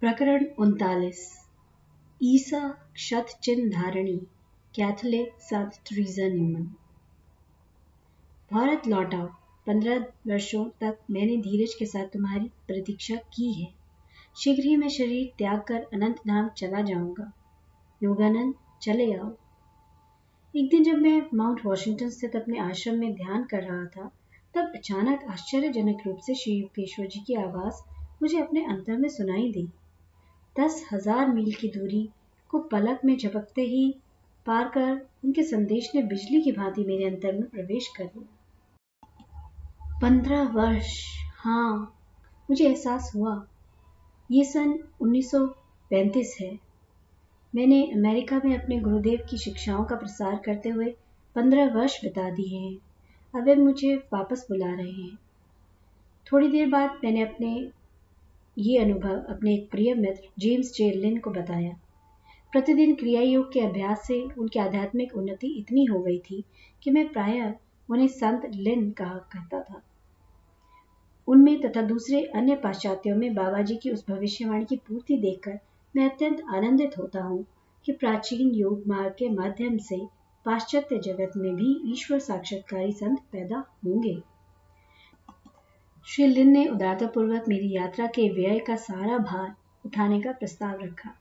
प्रकरण 39। ईसा क्षत चिन्ह धारिणी कैथोलिक संत Teresa Neumann. Bharat लौट आओ। 15 वर्षों तक मैंने धीरज के साथ तुम्हारी प्रतीक्षा की है। शीघ्र ही मैं शरीर त्याग कर अनंत धाम चला जाऊंगा। योगानंद, चले आओ। एक दिन जब मैं माउंट वॉशिंगटन स्थित अपने आश्रम में ध्यान कर रहा था, तब अचानक आश्चर्यजनक रूप से श्री युक्तेश्वर जी की आवाज मुझे अपने अंतर में सुनाई दी। 10,000 मील की दूरी को पलक में झपकते ही पार कर उनके संदेश ने बिजली की भांति मेरे अंतर में प्रवेश कर लिया। 15 वर्ष, हाँ, मुझे एहसास हुआ ये सन 1935 है। मैंने अमेरिका में अपने गुरुदेव की शिक्षाओं का प्रसार करते हुए 15 वर्ष बिता दिए हैं। अब वे मुझे वापस बुला रहे हैं। थोड़ी देर बाद मैंने ये अनुभव अपने एक प्रिय मित्र जेम्स जे लिन को बताया। प्रतिदिन क्रिया योग के अभ्यास से उनकी आध्यात्मिक उन्नति इतनी हो गई थी कि मैं प्रायः उन्हें संत लिन कहा करता था। उनमें तथा दूसरे अन्य पाश्चात्यों में बाबा जी की उस भविष्यवाणी की पूर्ति देखकर मैं अत्यंत आनंदित होता हूँ कि प्राचीन योग मार्ग के माध्यम से पाश्चात्य जगत में भी ईश्वर साक्षात्कारी संत पैदा होंगे। श्री लिन ने उदारतापूर्वक मेरी यात्रा के व्यय का सारा भार उठाने का प्रस्ताव रखा।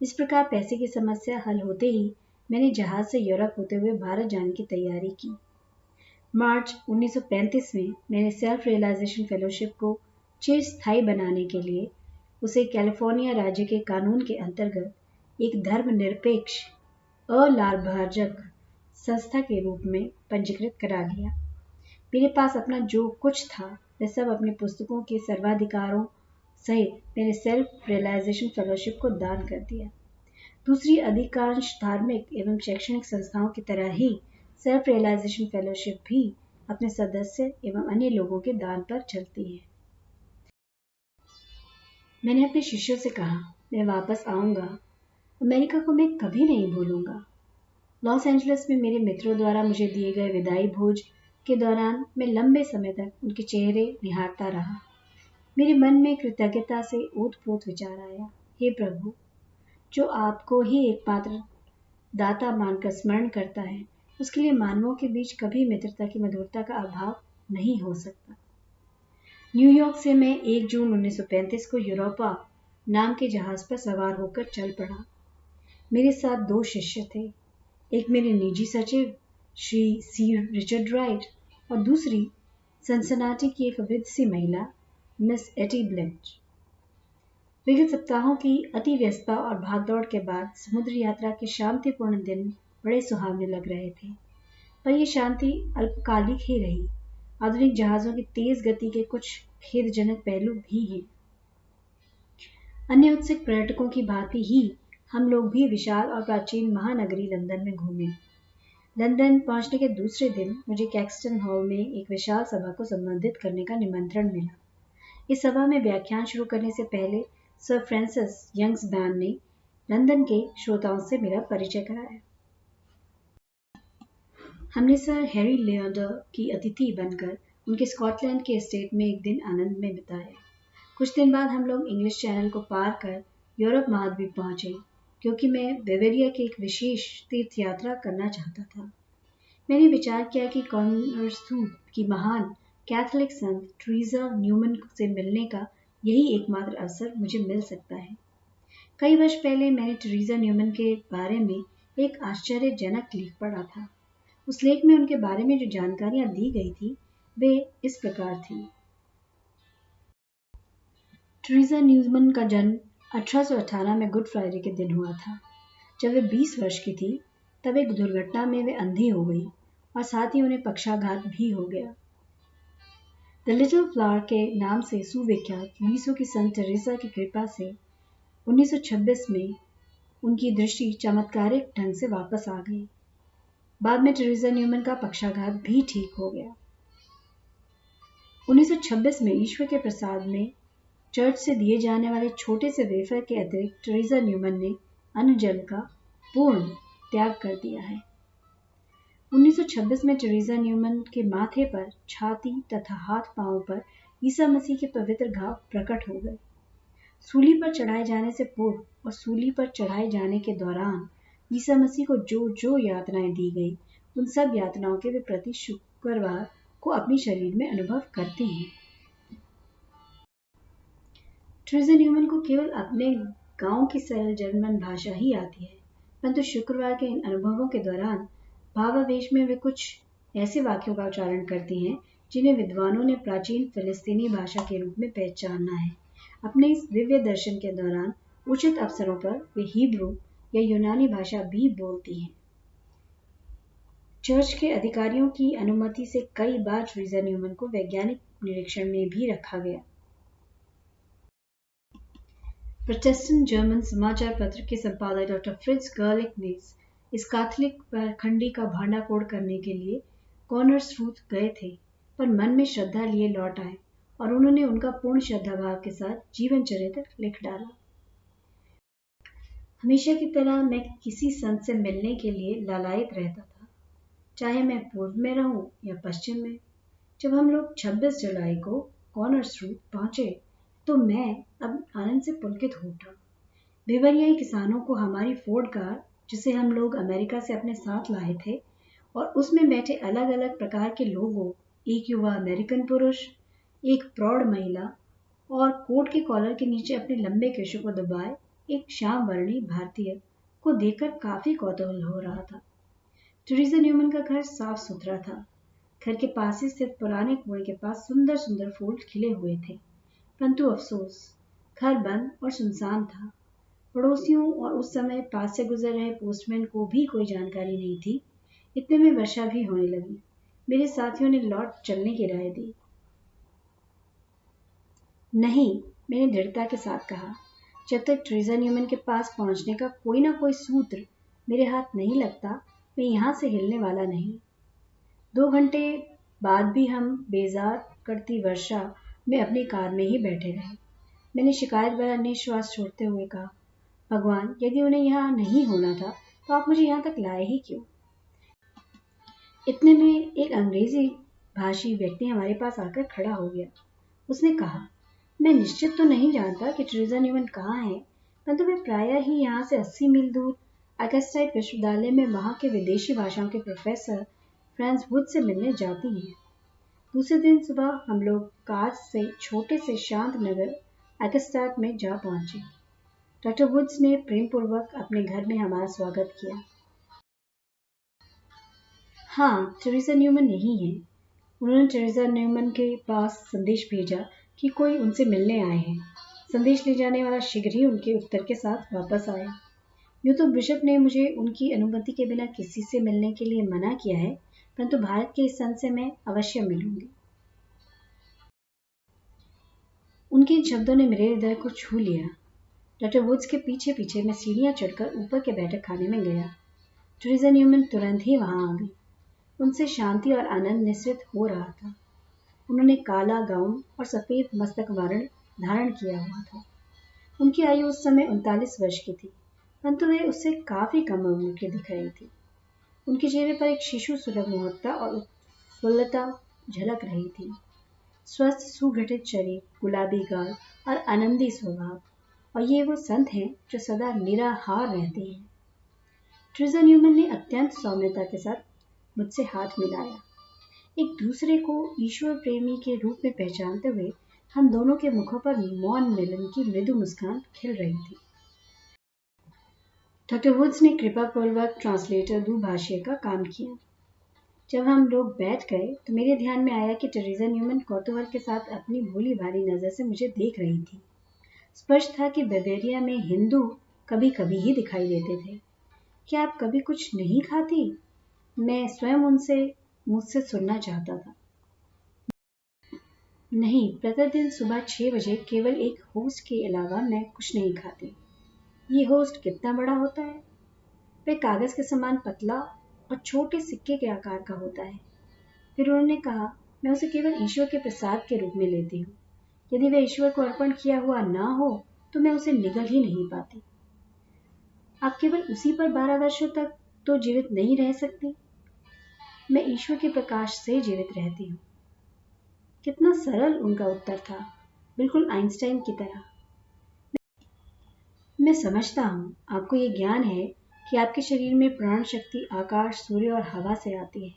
इस प्रकार पैसे की समस्या हल होते ही मैंने जहाज से यूरोप होते हुए भारत जाने की तैयारी की। मार्च 1935 में मैंने सेल्फ रियलाइजेशन फेलोशिप को चिरस्थायी बनाने के लिए उसे कैलिफोर्निया राज्य के कानून के अंतर्गत एक धर्मनिरपेक्ष अलाभभाजक संस्था के रूप में पंजीकृत करा लिया। मेरे पास अपना जो कुछ था वह सब अपने पुस्तकों के सर्वाधिकारों सहित मैंने सेल्फ रियलाइजेशन फेलोशिप को दान कर दिया। दूसरी अधिकांश धार्मिक एवं शैक्षणिक संस्थाओं की तरह ही सेल्फ रियलाइजेशन फेलोशिप भी अपने सदस्य एवं अन्य लोगों के दान पर चलती है। मैंने अपने शिष्यों से कहा, मैं वापस आऊंगा। अमेरिका को मैं कभी नहीं भूलूंगा। लॉस एंजलिस में मेरे मित्रों द्वारा मुझे दिए गए विदाई भोज के दौरान मैं लंबे समय तक उनके चेहरे निहारता रहा। मेरे मन में कृतज्ञता से ओतप्रोत विचार आया, हे प्रभु, जो आपको ही एकमात्र दाता मानकर स्मरण करता है, उसके लिए मानवों के बीच कभी मित्रता की मधुरता का अभाव नहीं हो सकता। न्यूयॉर्क से मैं 1 जून 1935 को यूरोपा नाम के जहाज पर सवार होकर चल पड़ा। मेरे साथ 2 शिष्य थे, एक मेरे निजी सचिव श्री सी रिचर्ड राइट और दूसरी सनसनाटी की एक वृद्ध सी महिला मिस एटी ब्लिंच। विगत सप्ताहों की अति व्यस्तता और भागदौड़ के बाद समुद्र यात्रा के शांतिपूर्ण दिन बड़े सुहावने लग रहे थे, पर यह शांति अल्पकालिक ही रही। आधुनिक जहाजों की तेज गति के कुछ खेदजनक पहलू भी हैं। अन्य उत्सुक पर्यटकों की भांति ही हम लोग भी विशाल और प्राचीन महानगरी लंदन में घूमे। लंदन पहुंचने के दूसरे दिन मुझे कैक्सटन हॉल में एक विशाल सभा को संबोधित करने का निमंत्रण मिला। इस सभा में व्याख्यान शुरू करने से पहले सर फ्रांसिस यंग्सबैन ने लंदन के श्रोताओं से मेरा परिचय कराया। हमने सर हैरी लियोडर की अतिथि बनकर उनके स्कॉटलैंड के एस्टेट में एक दिन आनंद में बिताया। कुछ दिन बाद हम लोग इंग्लिश चैनल को पार कर यूरोप महाद्वीप पहुंचे, क्योंकि मैं बेवेरिया की एक विशेष तीर्थ यात्रा करना चाहता था। मैंने विचार किया कि कॉर्नरसूप की महान कैथोलिक संत टेरेसा न्यूमन से मिलने का यही एकमात्र अवसर मुझे मिल सकता है। कई वर्ष पहले मैंने टेरेसा न्यूमन के बारे में एक आश्चर्यजनक लेख पढ़ा था। उस लेख में उनके बारे में जो जानकारियां दी गई थी वे इस प्रकार थी। टेरेसा न्यूमन का जन्म 1818 में गुड फ्राइडे के दिन हुआ था। जब वे 20 वर्ष की थी तब एक दुर्घटना में वे अंधी हो गई और साथ ही उन्हें पक्षाघात भी हो गया। द लिटिल फ्लावर के नाम से सुविख्यात लीसो की संत टेरेसा की कृपा से 1926 में उनकी दृष्टि चमत्कारिक ढंग से वापस आ गई। बाद में टेरेसा न्यूमन का पक्षाघात भी ठीक हो गया। 1926 में ईश्वर के प्रसाद में चर्च से दिए जाने वाले छोटे से वेफर के अतिरिक्त टेरेसा न्यूमन ने अन्न जल का पूर्ण त्याग कर दिया है। 1926 में टेरेसा न्यूमन के माथे पर, छाती तथा हाथ पांव पर ईसा मसीह के पवित्र घाव प्रकट हो गए। सूली पर चढ़ाए जाने से पूर्व और सूली पर चढ़ाए जाने के दौरान ईसा मसीह को जो जो यातनाएं दी गई, उन सब यातनाओं के वे प्रति शुक्रवार को अपने शरीर में अनुभव करते हैं। ट्रेज़र न्यूमन को केवल अपने गांव की सरल जर्मन भाषा ही आती है, परंतु शुक्रवार के इन अनुभवों के दौरान भावावेश में वे कुछ ऐसे वाक्यों का उच्चारण करती हैं जिन्हें विद्वानों ने प्राचीन फिलिस्तीनी भाषा के रूप में पहचाना है। अपने इस दिव्य दर्शन के दौरान उचित अवसरों पर वे हिब्रू या यूनानी भाषा भी बोलती हैं। चर्च के अधिकारियों की अनुमति से कई बार ट्रेज़र न्यूमन को वैज्ञानिक निरीक्षण में भी रखा गया। प्रोटेस्टेंट जर्मन समाचार पत्र के संपादक डॉक्टर फ्रिट्ज गर्लिक ने इस कैथोलिक पाखंडी का भांडाफोड़ करने के लिए कॉर्नर्सरूथ गए थे, पर मन में श्रद्धा लिए लौट आए और उन्होंने उनका पूर्ण श्रद्धाभाव के साथ जीवन चरित्र लिख डाला। हमेशा की तरह मैं किसी संत से मिलने के लिए लालायित रहता था, चाहे मैं पूर्व में रहूं या पश्चिम में। जब हम लोग 26 जुलाई को कॉर्नर्सरूथ पहुंचे तो मैं अब आनंद से पुलकित हो उठा। बेवरियाई किसानों को हमारी फोर्ड कार, जिसे हम लोग अमेरिका से अपने साथ लाए थे, और उसमें बैठे अलग अलग प्रकार के लोगों, एक युवा अमेरिकन पुरुष, एक प्रौढ़ महिला और कोट के कॉलर के नीचे अपने लंबे केशों को दबाए एक श्याम वर्णी भारतीय को देखकर काफी कौतूहल हो रहा था। ट्रेज़र न्यूमन का घर साफ सुथरा था। घर के पास ही स्थित पुराने कुएं के पास सुंदर सुंदर फूल खिले हुए थे, परंतु अफसोस घर बंद और सुनसान था। पड़ोसियों और उस समय पास से गुजर रहे पोस्टमैन को भी कोई जानकारी नहीं थी। इतने में वर्षा भी होने लगी। मेरे साथियों ने लौट चलने की राय दी। नहीं, मैंने दृढ़ता के साथ कहा, जब तक ट्रेज़र न्यूमन के पास पहुंचने का कोई ना कोई सूत्र मेरे हाथ नहीं लगता, मैं यहाँ से हिलने वाला नहीं। 2 घंटे बाद भी हम बेजार करती वर्षा में अपनी कार में ही बैठे रहे। मैंने शिकायत भरा निश्वास छोड़ते हुए कहा, भगवान, यदि उन्हें यहाँ नहीं होना था तो आप मुझे यहाँ तक लाए ही क्यों? इतने में एक अंग्रेजी भाषी व्यक्ति हमारे पास आकर खड़ा हो गया। उसने कहा, मैं निश्चित तो नहीं जानता कि ट्रेज़र न्यूमन कहाँ है, परंतु वे प्रायः ही यहाँ से 80 मील दूर ऑगस्टाइन विश्वविद्यालय में वहाँ के विदेशी भाषाओं के प्रोफेसर फ्रांस वुड से मिलने जाती हैं। दूसरे दिन सुबह हम लोग कार से छोटे से शांत नगर ऑगस्टाइन में जा पहुंचे। डॉक्टर वुड्स ने प्रेमपूर्वक अपने घर में हमारा स्वागत किया। हाँ, ट्रेज़र न्यूमन नहीं है। उन्होंने ट्रेज़र न्यूमन के पास संदेश भेजा कि कोई उनसे मिलने आए हैं। संदेश ले जाने वाला शीघ्र ही उनके उत्तर के साथ वापस आया। यूँ तो बिशप ने मुझे उनकी अनुमति के बिना किसी से मिलने के लिए मना किया है, परंतु भारत के इस संत से मैं अवश्य मिलूंगी। उनके इन शब्दों ने मेरे हृदय को छू लिया। डॉक्टर वुड्स के पीछे पीछे मैं सीढ़ियां चढ़कर ऊपर के बैठक खाने में गया। ट्रेज़र न्यूमन तुरंत ही वहां आ गई। उनसे शांति और आनंद निश्चित हो रहा था। उन्होंने काला गाउन और सफेद मस्तक वर्ण धारण किया हुआ था। उनकी आयु उस समय 39 वर्ष की थी, परंतु वे उससे काफी कम उम्र की दिख रही थी। उनके चेहरे पर एक शिशु सुलभ मोहकता और उत्फुल्लता झलक रही थी। स्वस्थ सुगठित शरीर, गुलाबी गाल और आनंदी स्वभाव, और ये वो संत हैं जो सदा निराहार रहते हैं। ट्रेज़र न्यूमन ने अत्यंत सौम्यता के साथ मुझसे हाथ मिलाया। एक दूसरे को ईश्वर प्रेमी के रूप में पहचानते हुए हम दोनों के मुखों पर मौन मिलन की मृदु मुस्कान खिल रही थी। डॉक्टर वुड्स ने कृपापूर्वक ट्रांसलेटर दुभाषीय का काम किया। जब हम लोग बैठ गए तो मेरे ध्यान में आया कि ट्रेज़र न्यूमन कौतूहल के साथ अपनी भोली भाली नजर से मुझे देख रही थी। स्पष्ट था कि बवेरिया में हिंदू कभी कभी ही दिखाई देते थे। क्या आप कभी कुछ नहीं खाती? मैं स्वयं मुझसे सुनना चाहता था। नहीं, प्रतिदिन सुबह 6 बजे केवल एक होस्ट के अलावा मैं कुछ नहीं खाती। ये होस्ट कितना बड़ा होता है? वह कागज के समान पतला और छोटे सिक्के के आकार का होता है। फिर उन्होंने कहा, मैं उसे केवल ईश्वर के प्रसाद के रूप में लेती हूँ। यदि वह ईश्वर को अर्पण किया हुआ ना हो तो मैं उसे निगल ही नहीं पाती। आप केवल उसी पर 12 वर्षों तक तो जीवित नहीं रह सकती। मैं ईश्वर के प्रकाश से जीवित रहती हूँ। कितना सरल उनका उत्तर था, बिल्कुल आइंस्टाइन की तरह। मैं समझता हूँ आपको ये ज्ञान है कि आपके शरीर में प्राण शक्ति आकाश, सूर्य और हवा से आती है।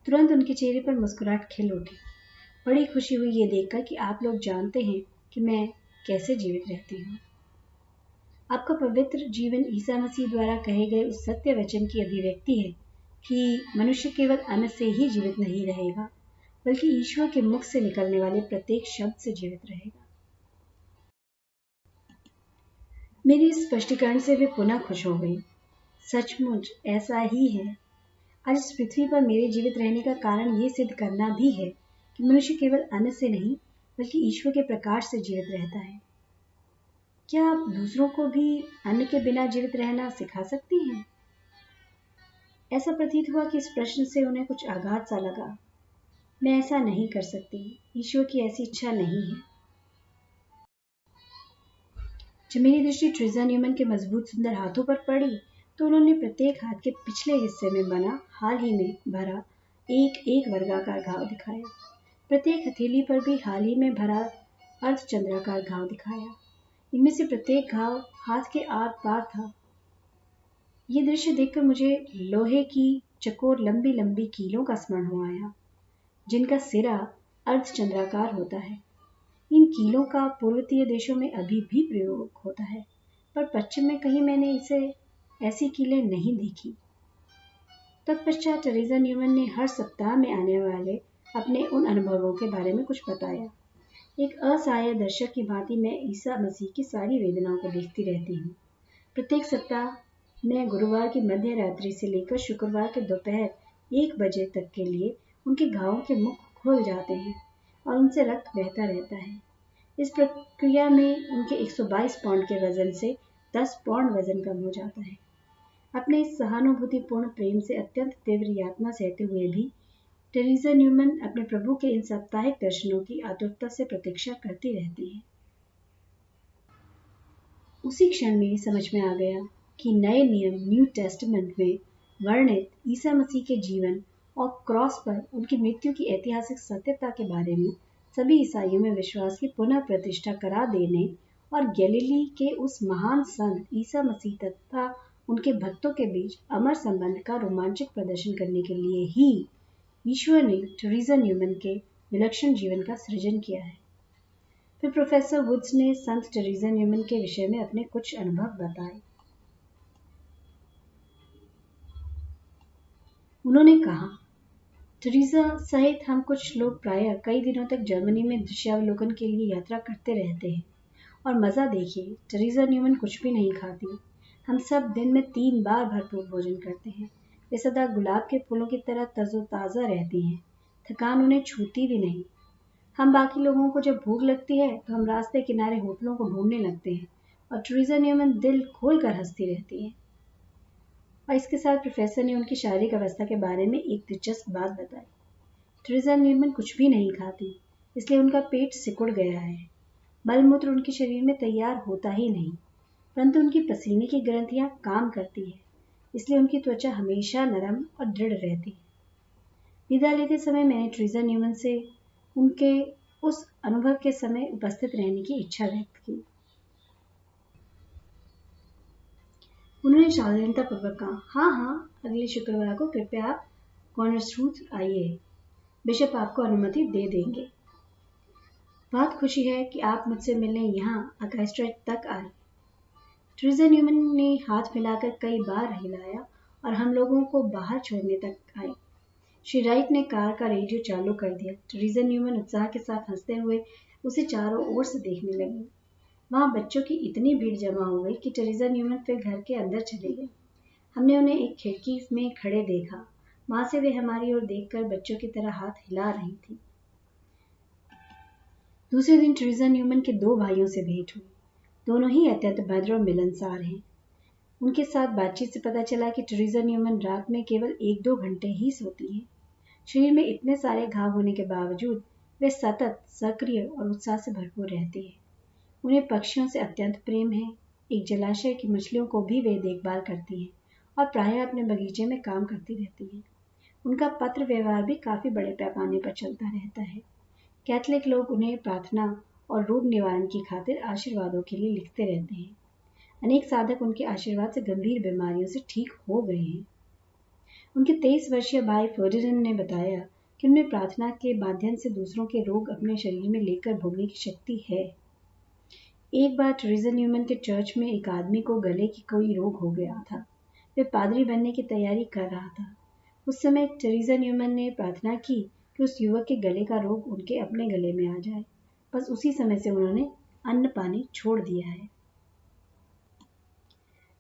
तुरंत उनके चेहरे पर मुस्कुराहट खिल उठी। बड़ी खुशी हुई ये देखकर कि आप लोग जानते हैं कि मैं कैसे जीवित रहती हूँ। आपका पवित्र जीवन ईसा मसीह द्वारा कहे गए उस सत्य वचन की अभिव्यक्ति है कि मनुष्य केवल अन्न से ही जीवित नहीं रहेगा, बल्कि ईश्वर के मुख से निकलने वाले प्रत्येक शब्द से जीवित रहेगा। मेरी इस स्पष्टीकरण से वे पुनः खुश हो गई। सचमुच ऐसा ही है। आज इस पृथ्वी पर मेरे जीवित रहने का कारण ये सिद्ध करना भी है कि मनुष्य केवल अन्न से नहीं, बल्कि ईश्वर के प्रकाश से जीवित रहता है। क्या आप दूसरों को भी अन्न के बिना जीवित रहना सिखा सकती हैं? ऐसा प्रतीत हुआ कि इस प्रश्न से उन्हें कुछ आघात सा लगा। मैं ऐसा नहीं कर सकती। ईश्वर की ऐसी इच्छा नहीं है। जब मेरी दृष्टि ट्रीजा न्यूमन के मजबूत सुंदर हाथों पर पड़ी, तो उन्होंने प्रत्येक हाथ के पिछले हिस्से में बना हाल ही में भरा एक एक वर्गाकार घाव दिखाया। प्रत्येक हथेली पर भी हाल ही में भरा अर्धचंद्राकार घाव दिखाया। इनमें से प्रत्येक घाव हाथ के आर पार था। ये दृश्य देखकर मुझे लोहे की चकोर लंबी लंबी कीलों का स्मरण हो आया, जिनका सिरा अर्धचंद्राकार होता है। इन कीलों का पूर्वोत्तर देशों में अभी भी प्रयोग होता है, पर पश्चिम में कहीं मैंने इसे ऐसी कीलें नहीं देखी। तत्पश्चात टेरेसा न्यूमन ने हर सप्ताह में आने वाले अपने उन अनुभवों के बारे में कुछ बताया। एक असहाय दर्शक की भांति मैं ईसा मसीह की सारी वेदनाओं को देखती रहती हूँ। प्रत्येक सप्ताह मैं गुरुवार की मध्य रात्रि से लेकर शुक्रवार के दोपहर 1 बजे तक के लिए उनके घावों के मुख खुल जाते हैं और उनसे रक्त बहता रहता है। इस प्रक्रिया में उनके 122 पाउंड के वजन से 10 पाउंड वजन कम हो जाता है। अपने इस सहानुभूतिपूर्ण प्रेम से अत्यंत तीव्र यातना सहते हुए भी टेरेसा न्यूमन अपने प्रभु के इन साप्ताहिक दर्शनों की आतुरता से प्रतीक्षा करती रहती है। उसी क्षण में समझ में आ गया कि नए नियम न्यू टेस्टामेंट में वर्णित ईसा मसीह के जीवन और क्रॉस पर उनकी मृत्यु की ऐतिहासिक सत्यता के बारे में सभी ईसाइयों में विश्वास की पुनः प्रतिष्ठा करा देने और गैलीली के उस महान संत ईसा मसीह तथा उनके भक्तों के बीच अमर संबंध का रोमांचक प्रदर्शन करने के लिए ही ईश्वर ने टेरेसा न्यूमन के विलक्षण जीवन का सृजन किया है। फिर प्रोफेसर वुड्स ने संत टेरेसा न्यूमन के विषय में अपने कुछ अनुभव बताए। उन्होंने कहा, टेरेसा सहित हम कुछ लोग प्रायः कई दिनों तक जर्मनी में दृश्यावलोकन के लिए यात्रा करते रहते हैं। और मज़ा देखिए, टेरेसा न्यूमन कुछ भी नहीं खाती। हम सब दिन में 3 बार भरपूर भोजन करते हैं। वे सदा गुलाब के फूलों की तरह तरोताज़ा रहती हैं। थकान उन्हें छूती भी नहीं। हम बाकी लोगों को जब भूख लगती है तो हम रास्ते किनारे होटलों को ढूंढने लगते हैं और टेरेसा न्यूमन दिल खोल कर हंसती रहती है। और इसके साथ प्रोफेसर ने उनकी शारीरिक अवस्था के बारे में एक दिलचस्प बात बताई। टेरेसा न्यूमन कुछ भी नहीं खाती, इसलिए उनका पेट सिकुड़ गया है। मलमूत्र उनके शरीर में तैयार होता ही नहीं, परंतु उनकी पसीने की ग्रंथियां काम करती है, इसलिए उनकी त्वचा हमेशा नरम और दृढ़ रहती है। विदा लेते समय मैंने टेरेसा न्यूमन से उनके उस अनुभव के समय उपस्थित रहने की इच्छा व्यक्त की। उन्होंने सावधानतापूर्वक कहा, हाँ, अगले शुक्रवार को कृपया आप कॉर्नरसूथ आइए। बिशप आपको अनुमति दे देंगे। बहुत खुशी है कि आप मुझसे मिलने यहाँ अकाइस्ट्रेट तक आए। टेरेसा न्यूमन ने हाथ मिलाकर कई बार हिलाया और हम लोगों को बाहर छोड़ने तक आए। श्री राइट ने कार का रेडियो चालू कर दिया। टेरेसा न्यूमन उत्साह के साथ हंसते हुए उसे चारों ओर से देखने लगी। वहाँ बच्चों की इतनी भीड़ जमा हो गई कि टेरेसा न्यूमन फिर घर के अंदर चले गए। हमने उन्हें एक खिड़की में खड़े देखा। वहाँ से वे हमारी ओर देखकर बच्चों की तरह हाथ हिला रही थी। दूसरे दिन टेरेसा न्यूमन के 2 भाइयों से भेंट हुई। दोनों ही अत्यंत भद्र और मिलनसार हैं। उनके साथ बातचीत से पता चला कि टेरेसा न्यूमन रात में केवल 1-2 घंटे ही सोती हैं। शरीर में इतने सारे घाव होने के बावजूद वे सतत सक्रिय और उत्साह से भरपूर रहती हैं। उन्हें पक्षियों से अत्यंत प्रेम है। एक जलाशय की मछलियों को भी वे देखभाल करती हैं और प्रायः अपने बगीचे में काम करती रहती हैं। उनका पत्र व्यवहार भी काफ़ी बड़े पैमाने पर चलता रहता है। कैथलिक लोग उन्हें प्रार्थना और रोग निवारण की खातिर आशीर्वादों के लिए लिखते रहते हैं। अनेक साधक उनके आशीर्वाद से गंभीर बीमारियों से ठीक हो गए हैं। उनके 23 वर्षीय भाई फर्डिनेंड ने बताया कि उनमें प्रार्थना के माध्यम से दूसरों के रोग अपने शरीर में लेकर भोगने की शक्ति है। एक बार टेरेसा न्यूमैन के चर्च में एक आदमी को गले की कोई रोग हो गया था। वे पादरी बनने की तैयारी कर रहा था। उस समय टेरेसा न्यूमैन ने प्रार्थना की कि उस युवक के गले का रोग उनके अपने गले में आ जाए। बस उसी समय से उन्होंने अन्न पानी छोड़ दिया है।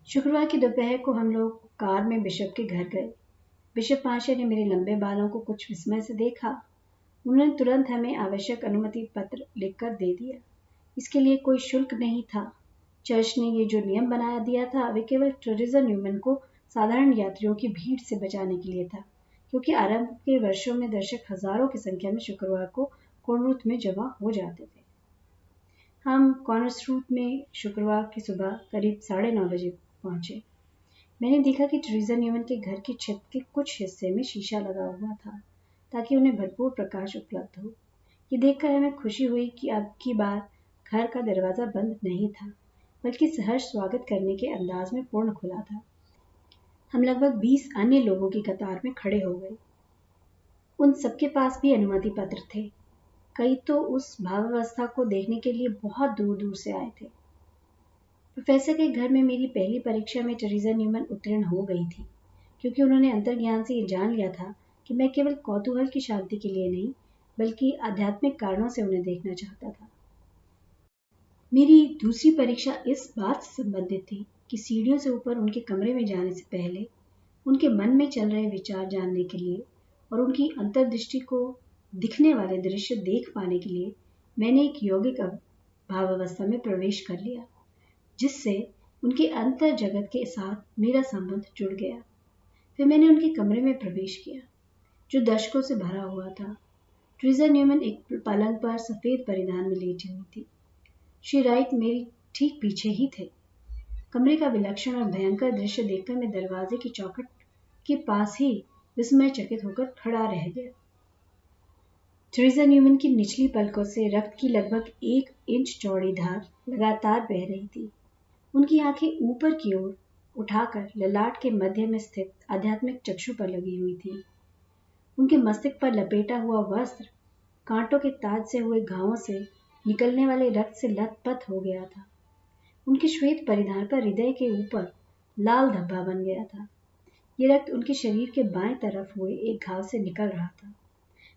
शुक्रवार की दोपहर को हम लोग कार में बिशप के घर गए। बिशप महाशय ने मेरे लंबे बालों को कुछ विस्मय से देखा। उन्होंने तुरंत हमें आवश्यक अनुमति पत्र लिखकर दे दिया। इसके लिए कोई शुल्क नहीं था। चर्च ने ये जो नियम बना दिया था वे केवल टेरेसा न्यूमैन को साधारण यात्रियों की भीड़ से बचाने के लिए था, क्योंकि आरंभ के वर्षों में दर्शक हजारों की संख्या में शुक्रवार को कॉर्नरूथ में जमा हो जाते थे। हम कॉर्नरूथ में शुक्रवार की सुबह करीब 9:30 बजे पहुंचे। मैंने देखा कि टेरेसा न्यूमैन के घर की छत के कुछ हिस्से में शीशा लगा हुआ था ताकि उन्हें भरपूर प्रकाश उपलब्ध हो। ये देखकर हमें खुशी हुई कि अब की बार घर का दरवाज़ा बंद नहीं था, बल्कि सहर्ष स्वागत करने के अंदाज में पूर्ण खुला था। हम लगभग 20 अन्य लोगों की कतार में खड़े हो गए। उन सबके पास भी अनुमति पत्र थे। कई तो उस भावावस्था को देखने के लिए बहुत दूर दूर से आए थे। प्रोफेसर के घर में मेरी पहली परीक्षा में टेरेसा न्यूमैन उत्तीर्ण हो गई थी, क्योंकि उन्होंने अंतर्ज्ञान से ये जान लिया था कि मैं केवल कौतूहल की शांति के लिए नहीं, बल्कि आध्यात्मिक कारणों से उन्हें देखना चाहता था। मेरी दूसरी परीक्षा इस बात से संबंधित थी कि सीढ़ियों से ऊपर उनके कमरे में जाने से पहले उनके मन में चल रहे विचार जानने के लिए और उनकी अंतर्दृष्टि को दिखने वाले दृश्य देख पाने के लिए मैंने एक यौगिक भावावस्था में प्रवेश कर लिया, जिससे उनके अंतर जगत के साथ मेरा संबंध जुड़ गया। फिर मैंने उनके कमरे में प्रवेश किया, जो दर्शकों से भरा हुआ था। टेरेसा न्यूमैन एक पलंग पर सफ़ेद परिधान में लेटी हुई थी। श्री राइट मेरी ठीक पीछे ही थे। कमरे का विलक्षण और भयंकर दृश्य देखकर मैं दरवाजे की चौखट के पास ही विस्मयचकित होकर खड़ा रह गया। टेरेसा न्यूमैन की निचली पलकों से रक्त की लगभग 1 इंच चौड़ी धार लगातार बह रही थी। उनकी आंखें ऊपर की ओर उठाकर ललाट के मध्य में स्थित आध्यात्मिक चक्षु पर लगी हुई थी। उनके मस्तक पर लपेटा हुआ वस्त्र कांटों के ताज से हुए घावों से निकलने वाले रक्त से लथपथ हो गया था। उनके श्वेत परिधान पर हृदय के ऊपर लाल धब्बा बन गया था। ये रक्त उनके शरीर के बाएं तरफ हुए एक घाव से निकल रहा था,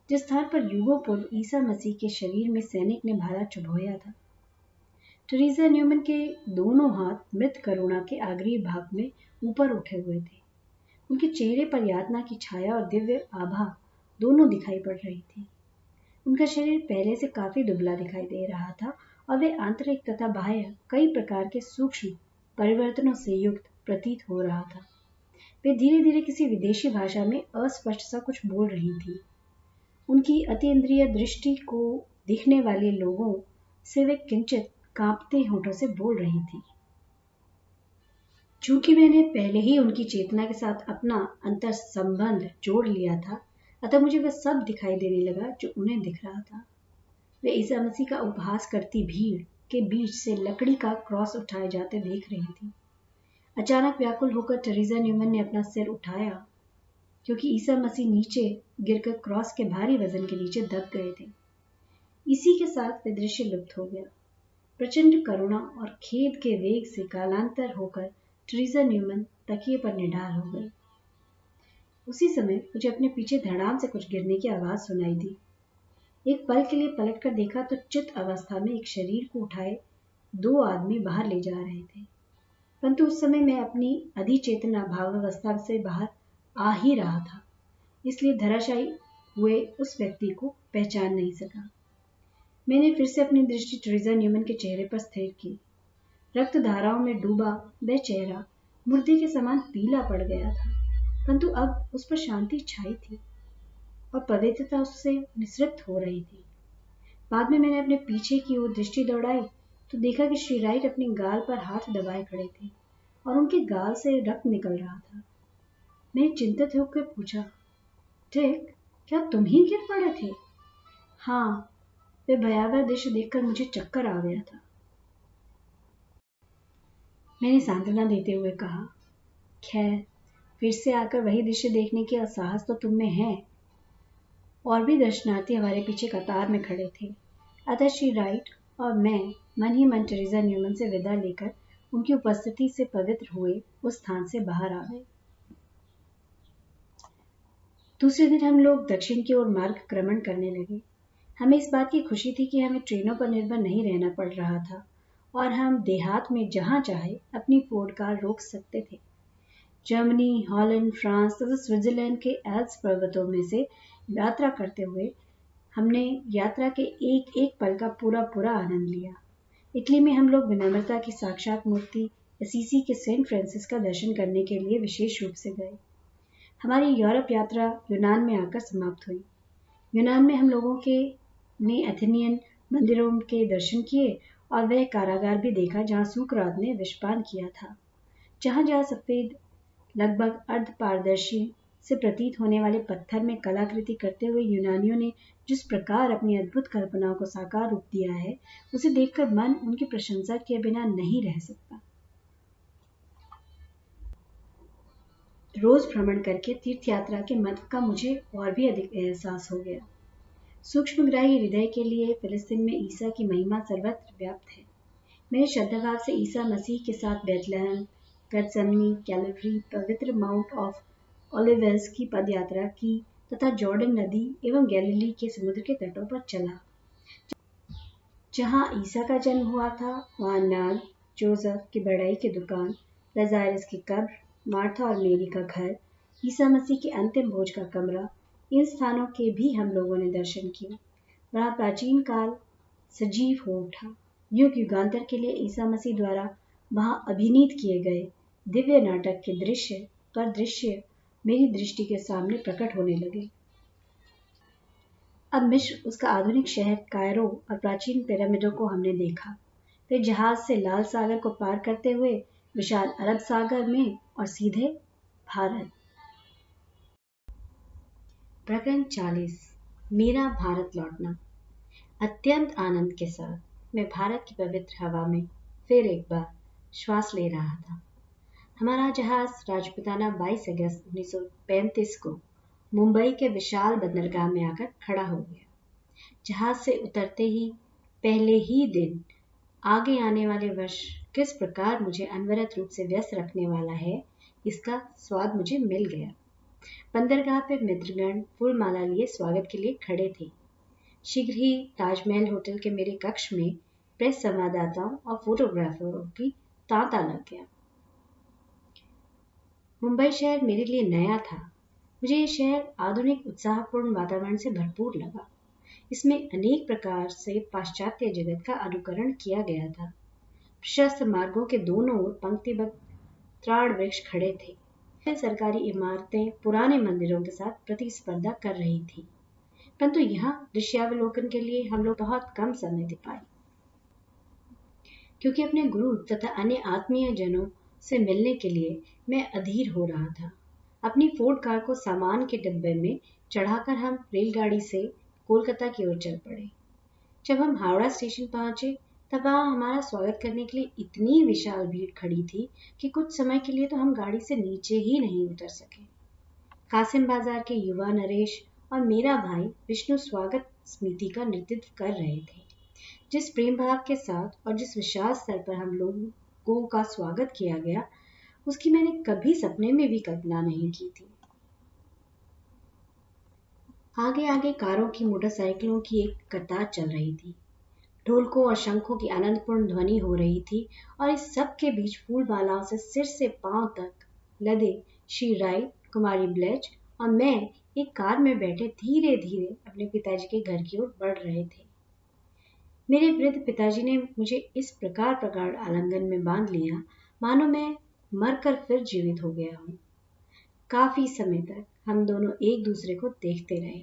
जिस स्थान पर युगों पूर्व ईसा मसीह के शरीर में सैनिक ने भाला चुभोया था। टेरेसा न्यूमैन के दोनों हाथ मृत करुणा के आग्रीय भाग में ऊपर उठे हुए थे। उनके चेहरे पर यातना की छाया और दिव्य आभा दोनों दिखाई पड़ रही थी। उनका शरीर पहले से काफी दुबला दिखाई दे रहा था और वे आंतरिक तथा बाह्य कई प्रकार के सूक्ष्म परिवर्तनों से युक्त प्रतीत हो रहा था। वे धीरे धीरे किसी विदेशी भाषा में अस्पष्ट सा कुछ बोल रही थी। उनकी अतीन्द्रिय दृष्टि को दिखने वाले लोगों से वे किंचित कांपते होठों से बोल रही थी। चूंकि मैंने पहले ही उनकी चेतना के साथ अपना अंतर संबंध जोड़ लिया था, अतः मुझे वह सब दिखाई देने लगा जो उन्हें दिख रहा था। वे ईसा मसीह का उपहास करती भीड़ के बीच से लकड़ी का क्रॉस उठाए जाते देख रही थी। अचानक व्याकुल होकर टेरेसा न्यूमैन ने अपना सिर उठाया, क्योंकि ईसा मसीह नीचे गिरकर क्रॉस के भारी वजन के नीचे दब गए थे। इसी के साथ वह दृश्य लुप्त हो गया। प्रचंड करुणा और खेद के वेग से कालांतर होकर टेरेसा न्यूमैन तकिए पर निढाल हो गई। उसी समय मुझे अपने पीछे धड़ाम से कुछ गिरने की आवाज सुनाई दी। एक पल के लिए पलटकर देखा तो चित अवस्था में एक शरीर को उठाए 2 आदमी बाहर ले जा रहे थे, परंतु उस समय मैं अपनी अधिचेतना भावावस्था से बाहर आ ही रहा था, इसलिए धराशायी हुए उस व्यक्ति को पहचान नहीं सका। मैंने फिर से अपनी दृष्टि टेरेसा न्यूमैन के चेहरे पर स्थिर की। रक्त धाराओं में डूबा वह चेहरा मुर्दे के समान पीला पड़ गया था, परंतु अब उस पर शांति छाई थी और पवित्रता उससे निसृत हो रही थी। बाद में मैंने अपने पीछे की ओर दृष्टि दौड़ाई तो देखा कि श्री राइट अपने गाल पर हाथ दबाए खड़े थे और उनके गाल से रक्त निकल रहा था। मैंने चिंतित होकर पूछा, डिक, क्या तुम ही गिर पड़े थे? हाँ, वे भयावह दृश्य देखकर मुझे चक्कर आ गया था। मैंने सांत्वना देते हुए कहा, खैर, फिर से आकर वही दृश्य देखने की साहस तो तुम में है। और भी दर्शनार्थी हमारे पीछे कतार में खड़े थे। अतः श्री राइट और मैं मन ही मन टेरेसा न्यूमैन से विदा लेकर उनकी उपस्थिति से पवित्र हुए उस स्थान से बाहर आ गए। दूसरे दिन हम लोग दक्षिण की ओर मार्ग क्रमण करने लगे। हमें इस बात की खुशी थी कि हमें ट्रेनों पर निर्भर नहीं रहना पड़ रहा था और हम देहात में जहां चाहे अपनी फोर्ड कार रोक सकते थे। जर्मनी, हॉलैंड, फ्रांस तथा स्विट्जरलैंड के एल्प्स पर्वतों में से यात्रा करते हुए हमने यात्रा के एक एक पल का पूरा आनंद लिया। इटली में हम लोग विनम्रता की साक्षात मूर्ति असीसी के सेंट फ्रांसिस का दर्शन करने के लिए विशेष रूप से गए। हमारी यूरोप यात्रा यूनान में आकर समाप्त हुई। यूनान में हम लोगों के ने एथेनियन मंदिरों के दर्शन किए और वह कारागार भी देखा जहाँ सुकरात ने विषपान किया था। जहाँ जहाँ सफेद लगभग अर्ध पारदर्शी से प्रतीत होने वाले पत्थर में कलाकृति करते हुए यूनानियों ने जिस प्रकार अपनी अद्भुत कल्पनाओं को साकार रूप दिया है, उसे देखकर मन उनकी प्रशंसा किए बिना नहीं रह सकता। रोज भ्रमण करके तीर्थ यात्रा के महत्व का मुझे और भी अधिक एहसास हो गया। सूक्ष्मग्राही हृदय के लिए फिलिस्तीन में ईसा की महिमा सर्वत्र व्याप्त है। मैंने श्रद्धाभाव से ईसा मसीह के साथ बेथलेहम, गतसमनी, कैलवरी, पवित्र माउंट ऑफ ओलिव्स की पदयात्रा की तथा जॉर्डन नदी एवं गैलिली के समुद्र के तटों पर चला। जहाँ ईसा का जन्म हुआ था, वहाँ नाग, जोसेफ की बढ़ई की दुकान, लजारस की कब्र, मार्था और मेरी का घर, ईसा मसीह के अंतिम भोज का कमरा, इन स्थानों के भी हम लोगों ने दर्शन किए। बड़ा प्राचीन काल सजीव हो उठा। युग युगांतर के लिए ईसा मसीह द्वारा वहाँ अभिनीत किए गए दिव्य नाटक के दृश्य मेरी दृष्टि के सामने प्रकट होने लगे। अब मिस्र, उसका आधुनिक शहर कायरो और प्राचीन पिरामिडों को हमने देखा। फिर जहाज से लाल सागर को पार करते हुए विशाल अरब सागर में और सीधे भारत। प्रकरण 40। मेरा भारत लौटना। अत्यंत आनंद के साथ मैं भारत की पवित्र हवा में फिर एक बार श्वास ले रहा था। हमारा जहाज राजपुताना 22 अगस्त 1935 को मुंबई के विशाल बंदरगाह में आकर खड़ा हो गया। जहाज से उतरते ही पहले ही दिन आगे आने वाले वर्ष किस प्रकार मुझे अनवरत रूप से व्यस्त रखने वाला है, इसका स्वाद मुझे मिल गया। बंदरगाह पे मित्रगण फूलमाला लिए स्वागत के लिए खड़े थे। शीघ्र ही ताजमहल होटल के मेरे कक्ष में प्रेस संवाददाताओं और फोटोग्राफरों की तांता लग गया। मुंबई शहर मेरे लिए नया था। मुझे ये शहर आधुनिक उत्साहपूर्ण वातावरण से भरपूर लगा। इसमें अनेक प्रकार से पाश्चात्य जगत का अनुकरण किया गया था। प्रशस्त मार्गों के दोनों ओर पंक्तिबद्ध त्राण वृक्ष खड़े थे। सरकारी इमारतें पुराने मंदिरों के साथ प्रतिस्पर्धा कर रही थी, परंतु यहाँ दृश्यावलोकन के लिए हम लोग बहुत कम समय दे पाए, क्योंकि अपने गुरु तथा अन्य आत्मीय जनों से मिलने के लिए मैं अधीर हो रहा था। अपनी फोर्ड कार को सामान के डिब्बे में चढ़ाकर हम रेलगाड़ी से कोलकाता की ओर चल पड़े। जब हम हावड़ा स्टेशन पहुंचे तब वहां हमारा स्वागत करने के लिए इतनी विशाल भीड़ खड़ी थी कि कुछ समय के लिए तो हम गाड़ी से नीचे ही नहीं उतर सके। कासिम बाजार के युवा नरेश और मेरा भाई विष्णु स्वागत समिति का नेतृत्व कर रहे थे। जिस प्रेम भाव के साथ और जिस विशाल स्तर पर हम लोगों का स्वागत किया गया, उसकी मैंने कभी सपने में भी कल्पना नहीं की थी। आगे आगे कारों की, मोटरसाइकिलों की एक कतार चल रही थी। ढोलकों और शंखों की आनंदपूर्ण ध्वनि हो रही थी और इस सब के बीच फूल मालाओं से सिर से पांव तक लदे श्री राय, कुमारी ब्लेच और मैं एक कार में बैठे धीरे धीरे अपने पिताजी के घर की ओर बढ़ रहे थे। मेरे वृद्ध पिताजी ने मुझे इस प्रकार आलिंगन में बांध लिया मानो मैं मरकर फिर जीवित हो गया हूँ। काफी समय तक हम दोनों एक दूसरे को देखते रहे।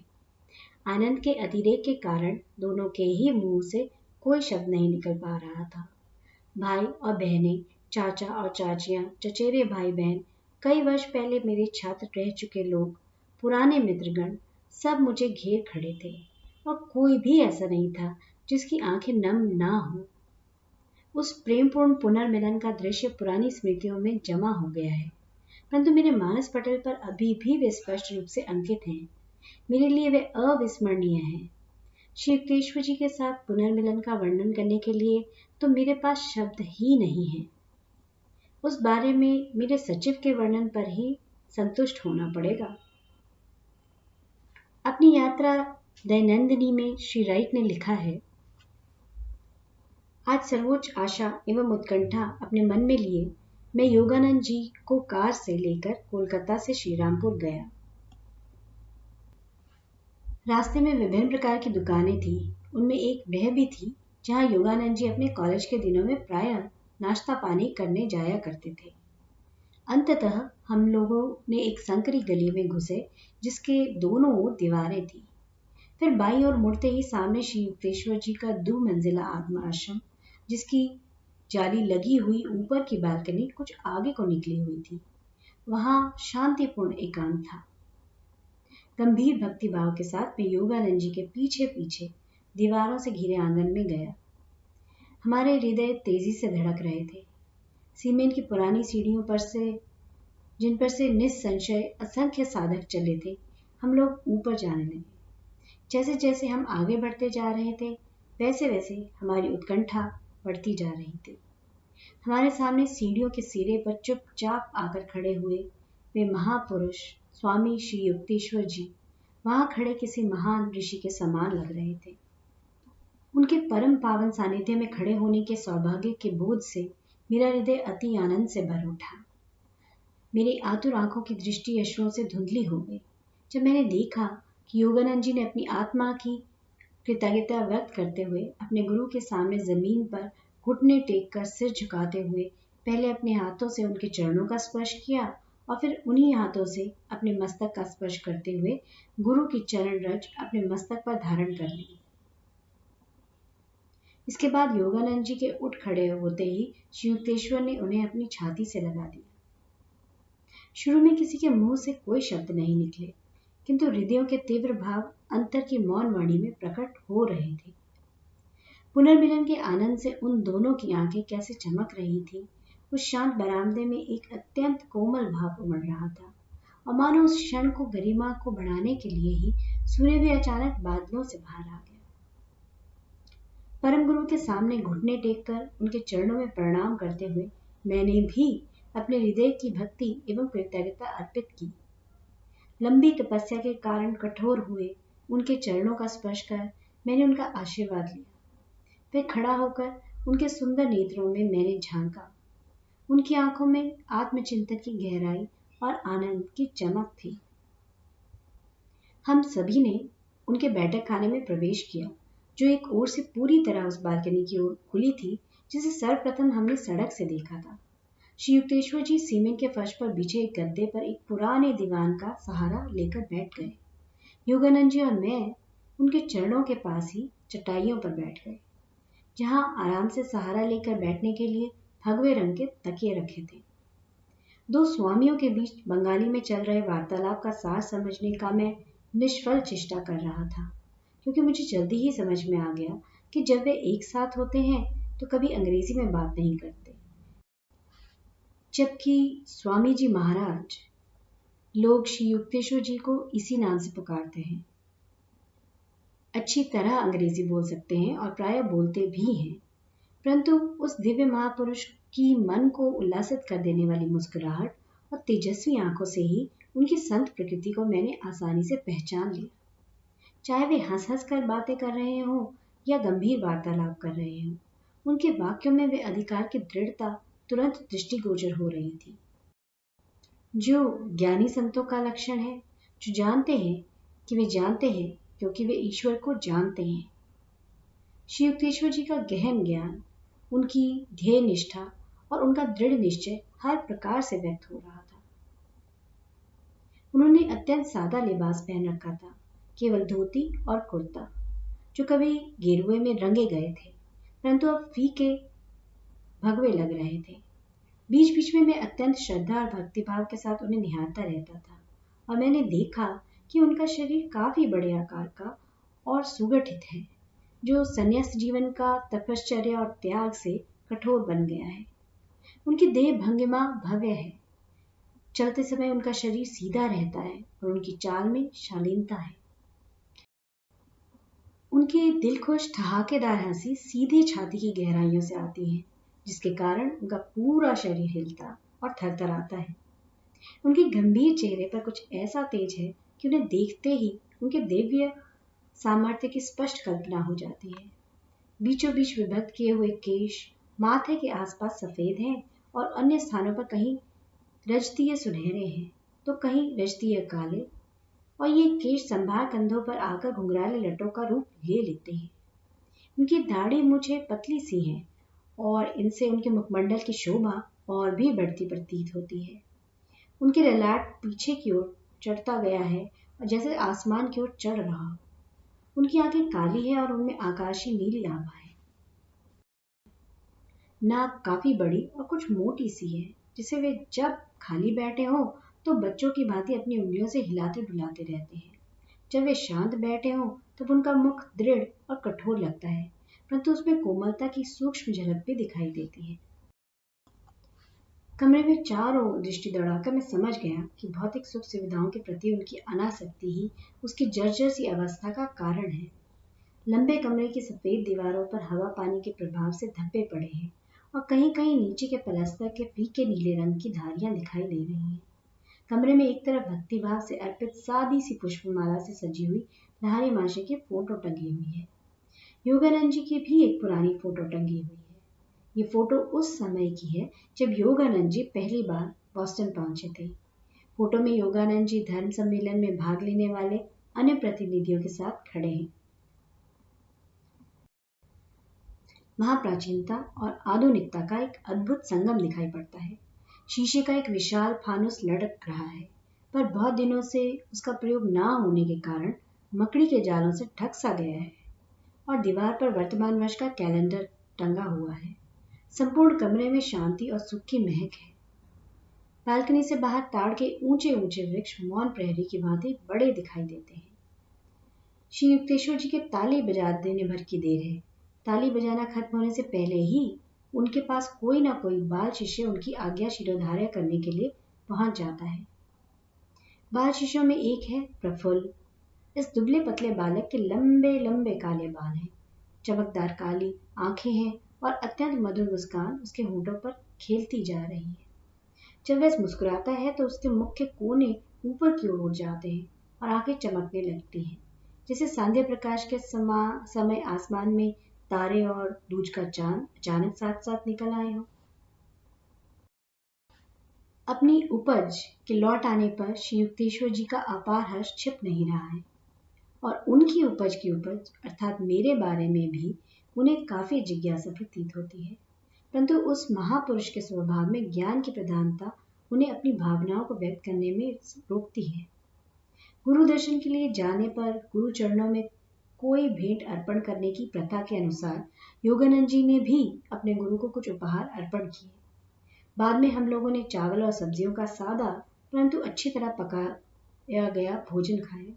आनंद के अतिरेक के कारण दोनों के ही मुंह से कोई शब्द नहीं निकल पा रहा था। भाई और बहनें, चाचा और चाचियां, चचेरे भाई बहन, कई वर्ष पहले मेरे छात्र रह चुके लोग, पुराने मित्रगण, सब मुझे घेर खड़े थे और कोई भी ऐसा नहीं था जिसकी आंखें नम ना हो। उस प्रेमपूर्ण पुनर्मिलन का दृश्य पुरानी स्मृतियों में जमा हो गया है, परंतु मेरे मानस पटल पर अभी भी वे स्पष्ट रूप से अंकित हैं। मेरे लिए वे अविस्मरणीय हैं। श्री युक्तेश्वर जी के साथ पुनर्मिलन का वर्णन करने के लिए तो मेरे पास शब्द ही नहीं है। उस बारे में मेरे सचिव के वर्णन पर ही संतुष्ट होना पड़ेगा। अपनी यात्रा दैनंदिनी में श्री राइट ने लिखा है, आज सर्वोच्च आशा एवं उत्कंठा अपने मन में लिए मैं योगानंद जी को कार से लेकर कोलकाता से श्रीरामपुर गया। रास्ते में विभिन्न प्रकार की दुकानें थी। उनमें एक वह भी थी जहां योगानंद जी अपने कॉलेज के दिनों में प्रायः नाश्ता पानी करने जाया करते थे। अंततः हम लोगों ने एक संकरी गली में घुसे जिसके दोनों ओर दीवारें थी। फिर बाईं ओर मुड़ते ही सामने श्री युक्तेश्वर जी का 2 मंजिला आश्रम, जिसकी जाली लगी हुई ऊपर की बालकनी कुछ आगे को निकली हुई थी। वहां शांतिपूर्ण एकांत था। गंभीर भक्ति भाव के साथ मैं योगानंद जी के पीछे पीछे दीवारों से घिरे आंगन में गया। हमारे हृदय तेजी से धड़क रहे थे। सीमेंट की पुरानी सीढ़ियों पर से, जिन पर से निस्संशय असंख्य साधक चले थे, हम लोग ऊपर जाने लगे। जैसे जैसे हम आगे बढ़ते जा रहे थे, वैसे वैसे हमारी उत्कंठा बढ़ती जा रही थी। हमारे सामने सीढ़ियों के सिरे पर चुपचाप आकर खड़े हुए वे महापुरुष स्वामी श्री युक्तेश्वर जी वहां खड़े किसी महान ऋषि के समान लग रहे थे। उनके परम पावन सानिध्य में खड़े होने के सौभाग्य के बोध से मेरा हृदय अति आनंद से भर उठा। मेरी आतुर आंखों की दृष्टि अश्रुओं से धुंधली हो गई जब मैंने देखा कि योगानंद जी ने अपनी आत्मा की कृतज्ञता व्यक्त करते हुए अपने गुरु के सामने जमीन पर घुटने टेक कर सिर झुकाते हुए पहले अपने हाथों से उनके चरणों का स्पर्श किया और फिर उन्हीं हाथों से अपने मस्तक का स्पर्श करते हुए गुरु की चरण रज अपने मस्तक पर धारण कर ली। इसके बाद योगानंद जी के उठ खड़े होते ही श्री युक्तेश्वर ने उन्हें अपनी छाती से लगा दिया। शुरू में किसी के मुंह से कोई शब्द नहीं निकले, किंतु हृदयों के तीव्र भाव अंतर की मौन वाणी में प्रकट हो रहे थे। पुनर्मिलन के आनंद से उन दोनों की आंखें कैसे चमक रही थी। उस शांत बरामदे में एक अत्यंत कोमल भाव उमड़ रहा था और मानो उस क्षण को गरिमा को बढ़ाने के लिए ही सूर्य भी अचानक बादलों से बाहर आ गया। परम गुरु के सामने घुटने टेक कर उनके चरणों में प्रणाम करते हुए मैंने भी अपने हृदय की भक्ति एवं कृतज्ञता अर्पित की। लंबी तपस्या के कारण कठोर हुए उनके चरणों का स्पर्श कर मैंने उनका आशीर्वाद लिया। फिर खड़ा होकर उनके सुंदर नेत्रों में मैंने झांका। उनकी आंखों में आत्मचिंतन की गहराई और आनंद की चमक थी। हम सभी ने उनके बैठक खाने में प्रवेश किया, जो एक ओर से पूरी तरह उस बालकनी की ओर खुली थी जिसे सर्वप्रथम हमने सड़क से देखा था। श्री युक्तेश्वर जी सीमेंट के फर्श पर बिछे एक गद्दे पर एक पुराने दीवान का सहारा लेकर बैठ गए। योगानंद जी और मैं उनके चरणों के पास ही चटाइयों पर बैठ गए, जहां आराम से सहारा लेकर बैठने के लिए भगवे रंग के तकिए रखे थे। 2 स्वामियों के बीच बंगाली में चल रहे वार्तालाप का सार समझने का मैं निष्फल चेष्टा कर रहा था, क्योंकि मुझे जल्दी ही समझ में आ गया कि जब वे एक साथ होते हैं तो कभी अंग्रेजी में बात नहीं करते, जबकि स्वामी जी महाराज लोग श्री युक्तेश्वर जी को इसी नाम से पुकारते हैं। अच्छी तरह अंग्रेजी बोल सकते हैं और प्रायः बोलते भी हैं, परंतु उस दिव्य महापुरुष की मन को उल्लासित कर देने वाली मुस्कुराहट और तेजस्वी आंखों से ही उनकी संत प्रकृति को मैंने आसानी से पहचान लिया। चाहे वे हंस हंस कर बातें कर रहे हों या गंभीर वार्तालाप कर रहे हों, उनके वाक्यों में वे अधिकार की दृढ़ता तुरंत दृष्टिगोचर हो रही थी, जो ज्ञानी संतों का लक्षण है, जो जानते हैं कि वे जानते हैं क्योंकि वे ईश्वर को जानते हैं। श्री युक्तेश्वर जी का गहन ज्ञान, उनकी ध्येय निष्ठा और उनका दृढ़ निश्चय हर प्रकार से व्यक्त हो रहा था। उन्होंने अत्यंत सादा लिबास पहन रखा था, केवल धोती और कुर्ता, जो कभी गेरुए में रंगे गए थे, परंतु अब फीके भगवे लग रहे थे। बीच बीच में मैं अत्यंत श्रद्धा और भक्तिभाव के साथ उन्हें निहारता रहता था और मैंने देखा कि उनका शरीर काफी बड़े आकार का और सुगठित है, जो संन्यास जीवन का तपश्चर्या और त्याग से कठोर बन गया है। उनकी देह भंगिमा भव्य है। चलते समय उनका शरीर सीधा रहता है और उनकी चाल में शालीनता है। उनकी दिलखुश ठहाकेदार हंसी सीधे छाती की गहराइयों से आती है, जिसके कारण उनका पूरा शरीर हिलता और थरथराता है। उनके गंभीर चेहरे पर कुछ ऐसा तेज है कि उन्हें देखते ही उनके दिव्य सामर्थ्य की स्पष्ट कल्पना हो जाती है। बीचों बीच विभक्त किए हुए केश माथे के आसपास सफेद हैं और अन्य स्थानों पर कहीं रजतीय सुनहरे हैं तो कहीं रजतीय काले, और ये केश संभार कंधों पर आकर घुंघराले लटों का रूप ले लेते हैं। उनकी दाढ़ी मूछें पतली सी हैं और इनसे उनके मुखमंडल की शोभा और भी बढ़ती प्रतीत होती है। उनके ललाट पीछे की ओर चढ़ता गया है और जैसे आसमान की ओर चढ़ रहा हो। उनकी आंखें काली है और उनमें आकाशीय नीली आभा है। नाक काफी बड़ी और कुछ मोटी सी है, जिसे वे जब खाली बैठे हों तो बच्चों की भांति अपनी उंगलियों से हिलाते डुलाते रहते हैं। जब वे शांत बैठे हों तब उनका मुख दृढ़ और कठोर लगता है, परंतु उसमें कोमलता की सूक्ष्म झलक भी दिखाई देती है। कमरे में चारों दृष्टि दौड़ाकर मैं समझ गया कि भौतिक सुख सुविधाओं के प्रति उनकी अनासक्ति ही उसकी जर्जर सी अवस्था का कारण है। लंबे कमरे की सफेद दीवारों पर हवा पानी के प्रभाव से धब्बे पड़े हैं और कहीं कहीं नीचे के पलस्तर के फीके नीले रंग की धारियां दिखाई दे रही हैं। कमरे में एक तरफ भक्तिभाव से अर्पित सादी सी पुष्पमाला से सजी हुई लहरी माशी की फोटो टंगी हुई है। योगानंद जी की भी एक पुरानी फोटो टंगी हुई है। ये फोटो उस समय की है जब योगानंद जी पहली बार बॉस्टन पहुंचे थे। फोटो में योगानंद जी धर्म सम्मेलन में भाग लेने वाले अन्य प्रतिनिधियों के साथ खड़े हैं। महाप्राचीनता और आधुनिकता का एक अद्भुत संगम दिखाई पड़ता है। शीशे का एक विशाल फानुस लटक रहा है, पर बहुत दिनों से उसका प्रयोग ना होने के कारण मकड़ी के जालों से ढक सा गया है और दीवार पर वर्तमान वर्ष का कैलेंडर टंगा हुआ है। संपूर्ण कमरे में शांति और सुख की महक है। बालकनी से बाहर ताड़ के ऊंचे ऊंचे वृक्ष मौन प्रहरी की भांति बड़े दिखाई देते हैं। श्री युक्तेश्वर जी के ताली बजा देने भर की देर है। ताली बजाना खत्म होने से पहले ही उनके पास कोई ना कोई बाल शिष्य उनकी आज्ञा शिरोधार्य करने के लिए पहुंच जाता है। बाल शिष्यों में एक है प्रफुल्ल। इस दुबले पतले बालक के लंबे लंबे काले बाल हैं, चमकदार काली आंखें हैं और अत्यंत मधुर मुस्कान उसके होठों पर खेलती जा रही है। जब वह मुस्कुराता है तो उसके मुख के कोने ऊपर की ओर उड़ जाते हैं और आंखें चमकने लगती हैं, जैसे संध्या प्रकाश के समय आसमान में तारे और दूज का चांद अचानक साथ साथ निकल आए हों। अपनी उपज के लौट आने पर श्री युक्तेश्वर जी का अपार हर्ष छिप नहीं रहा है और उनकी उपज की उपज अर्थात मेरे बारे में भी उन्हें काफी जिज्ञासा प्रतीत होती है। परंतु उस महापुरुष के स्वभाव में ज्ञान की प्रधानता उन्हें अपनी भावनाओं को व्यक्त करने में रोकती है। गुरु दर्शन के लिए जाने पर गुरु चरणों में कोई भेंट अर्पण करने की प्रथा के अनुसार योगानंद जी ने भी अपने गुरु को कुछ उपहार अर्पण किए। बाद में हम लोगों ने चावल और सब्जियों का सादा परंतु अच्छी तरह पकाया गया भोजन खाया।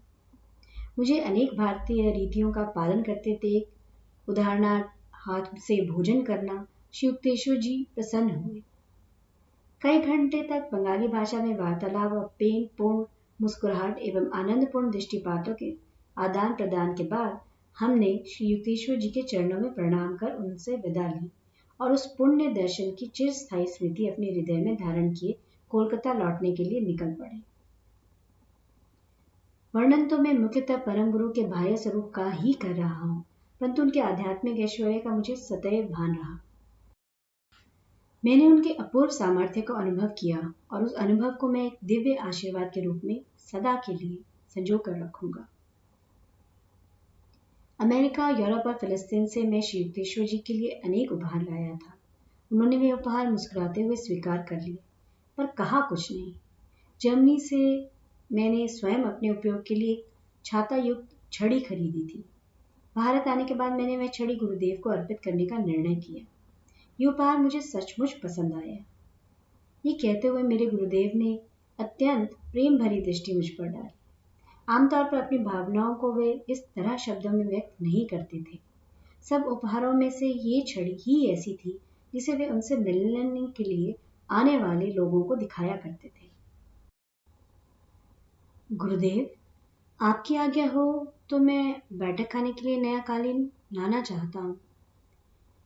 मुझे अनेक भारतीय रीतियों का पालन करते देख उदाहरणार्थ हाथ से भोजन करना श्री युक्तेश्वर जी प्रसन्न हुए। कई घंटे तक बंगाली भाषा में वार्तालाप और प्रेम पूर्ण मुस्कुराहट एवं आनंदपूर्ण दृष्टिपातों के आदान प्रदान के बाद हमने श्री युक्तेश्वर जी के चरणों में प्रणाम कर उनसे विदा ली और उस पुण्य दर्शन की चिरस्थायी स्मृति अपने हृदय में धारण किए कोलकाता लौटने के लिए निकल पड़े। वर्णन तो मैं मुख्यतः परम गुरु के बाह्य स्वरूप का ही कर रहा हूँ, परंतु उनके आध्यात्मिक ऐश्वर्य का मुझे सदैव भान रहा। मैंने उनके अपूर्व सामर्थ्य को अनुभव किया और उस अनुभव को मैं एक दिव्य आशीर्वाद के रूप में सदा के लिए संजो कर रखूंगा। अमेरिका, यूरोप और फिलिस्तीन से मैं श्री युक्तेश्वर जी के लिए अनेक उपहार लाया था। उन्होंने वे उपहार मुस्कुराते हुए स्वीकार कर लिए, पर कहा कुछ नहीं। जर्मनी से मैंने स्वयं अपने उपयोग के लिए छाता युक्त छड़ी खरीदी थी। भारत आने के बाद मैंने वह छड़ी गुरुदेव को अर्पित करने का निर्णय किया। ये उपहार मुझे सचमुच पसंद आया। ये कहते हुए मेरे गुरुदेव ने अत्यंत प्रेम भरी दृष्टि मुझ पर डाली। आमतौर पर अपनी भावनाओं को वे इस तरह शब्दों में व्यक्त नहीं करते थे। सब उपहारों में से ये छड़ी ही ऐसी थी जिसे वे उनसे मिलने के लिए आने वाले लोगों को दिखाया करते थे। गुरुदेव, आपकी आज्ञा हो तो मैं बैठक खाने के लिए नया कालीन लाना चाहता हूँ।